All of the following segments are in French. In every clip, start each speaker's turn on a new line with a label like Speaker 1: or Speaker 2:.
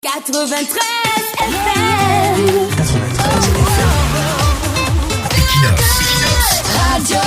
Speaker 1: 93 FM.
Speaker 2: 93 Equinox
Speaker 1: Radio.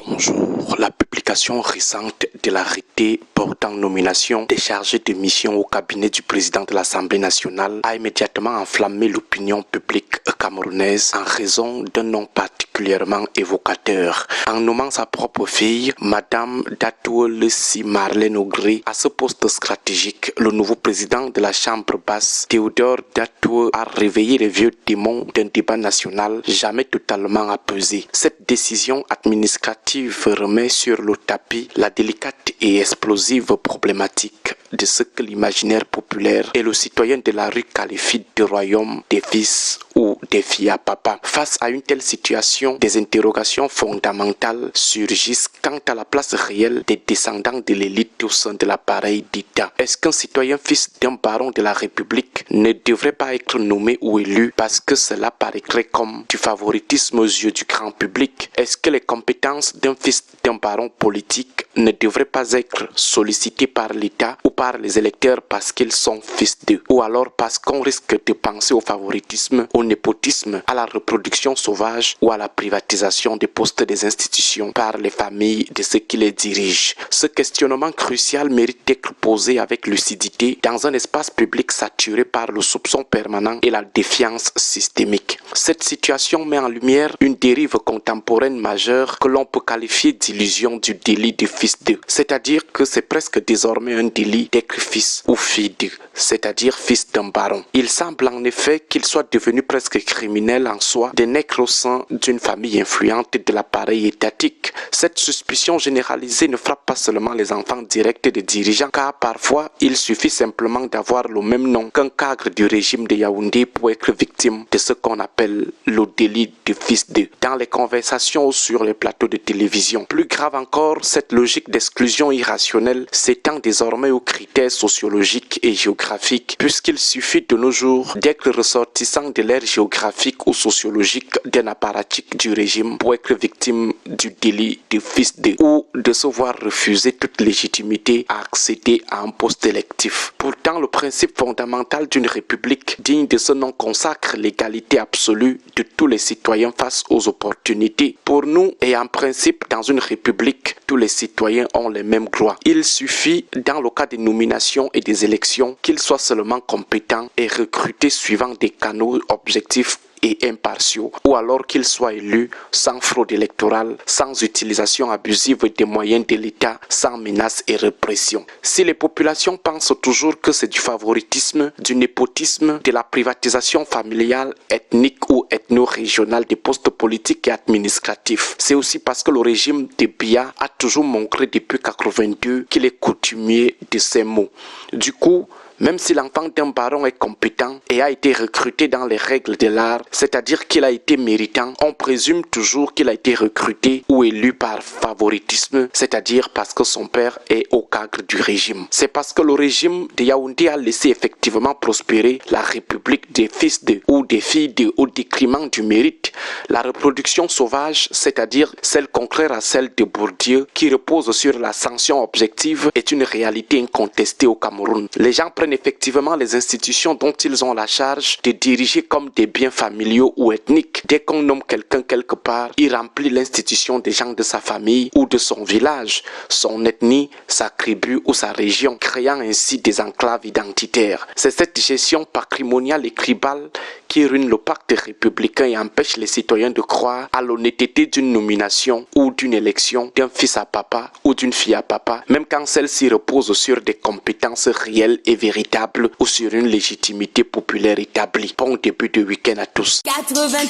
Speaker 3: Bonjour. La publication récente de l'arrêté portant nomination des chargés de mission au cabinet du président de l'Assemblée nationale a immédiatement enflammé l'opinion publique camerounaise en raison d'un nom particulièrement évocateur. En nommant sa propre fille, Madame Datou Lessi Marlène Ogré, à ce poste stratégique, le nouveau président de la Chambre basse, Théodore Datou, a réveillé les vieux démons d'un débat national jamais totalement apaisé. Cette décision administrative remet sur le tapis la délicate et explosive problématique de ce que l'imaginaire populaire et le citoyen de la rue qualifient de royaume des fils ou des filles à papa. Face à une telle situation, des interrogations fondamentales surgissent quant à la place réelle des descendants de l'élite au sein de l'appareil d'État. Est-ce qu'un citoyen fils d'un baron de la République ne devrait pas être nommé ou élu parce que cela paraîtrait comme du favoritisme aux yeux du grand public? Est-ce que les compétences d'un fils d'un baron politique ne devraient pas être sollicitées par l'État ou par les électeurs parce qu'ils sont fils d'eux, ou alors parce qu'on risque de penser au favoritisme, au népotisme, à la reproduction sauvage ou à la privatisation des postes des institutions par les familles de ceux qui les dirigent? Ce questionnement crucial mérite d'être posé avec lucidité dans un espace public saturé par le soupçon permanent et la défiance systémique. Cette situation met en lumière une dérive contemporaine majeure que l'on peut qualifier d'illusion du délit de fils d'eux, c'est-à-dire que c'est presque désormais un délit d'être fils ou fille d'eux, c'est-à-dire fils d'un baron. Il semble en effet qu'il soit devenu presque criminel en soi de naître au sein d'une famille influente de l'appareil étatique. Cette suspicion généralisée ne frappe pas seulement les enfants directs des dirigeants, car parfois il suffit simplement d'avoir le même nom qu'un cadre du régime de Yaoundé pour être victime de ce qu'on appelle le délit de fils d'eux dans les conversations ou sur les plateaux de télévision. Plus grave encore, cette logique d'exclusion irrationnelle s'étend désormais aux critères sociologiques et géographiques, puisqu'il suffit de nos jours d'être ressortissant de l'ère géographique ou sociologique d'un apparatique du régime pour être victime du délit de fils d'eux ou de se voir refuser toute légitimité à accéder à un poste électif. Pourtant, le principe fondamental d'une république digne de ce nom consacre l'égalité absolue de tous les citoyens face aux opportunités. Pour nous, et en principe dans une république, tous les citoyens ont les mêmes droits. Il suffit, dans le cas des nominations et des élections, qu'ils soient seulement compétents et recrutés suivant des canaux objectifs et impartiaux, ou alors qu'ils soient élus sans fraude électorale, sans utilisation abusive des moyens de l'État, sans menaces et répression. Si les populations pensent toujours que c'est du favoritisme, du népotisme, de la privatisation familiale, ethnique ou ethno-régionale des postes politiques et administratifs, c'est aussi parce que le régime de Biya a toujours montré depuis 1982 qu'il est coutumier de ces mots. Du coup, même si l'enfant d'un baron est compétent et a été recruté dans les règles de l'art, c'est-à-dire qu'il a été méritant, on présume toujours qu'il a été recruté ou élu par favoritisme, c'est-à-dire parce que son père est au cadre du régime. C'est parce que le régime de Yaoundé a laissé effectivement prospérer la république des fils de ou des filles de au détriment du mérite. La reproduction sauvage, c'est-à-dire celle contraire à celle de Bourdieu, qui repose sur la sanction objective, est une réalité incontestée au Cameroun. Les gens prennent effectivement les institutions dont ils ont la charge de diriger comme des biens familiaux ou ethniques. Dès qu'on nomme quelqu'un quelque part, il remplit l'institution des gens de sa famille ou de son village, son ethnie, sa tribu ou sa région, créant ainsi des enclaves identitaires. C'est cette gestion patrimoniale et tribale qui ruine le pacte républicain et empêche les citoyens de croire à l'honnêteté d'une nomination ou d'une élection d'un fils à papa ou d'une fille à papa, même quand celle-ci repose sur des compétences réelles et véritables ou sur une légitimité populaire établie. Bon début de week-end à tous.
Speaker 1: 93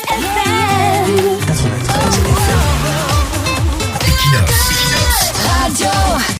Speaker 1: FM.
Speaker 2: 93 FM Equinox
Speaker 1: Radio.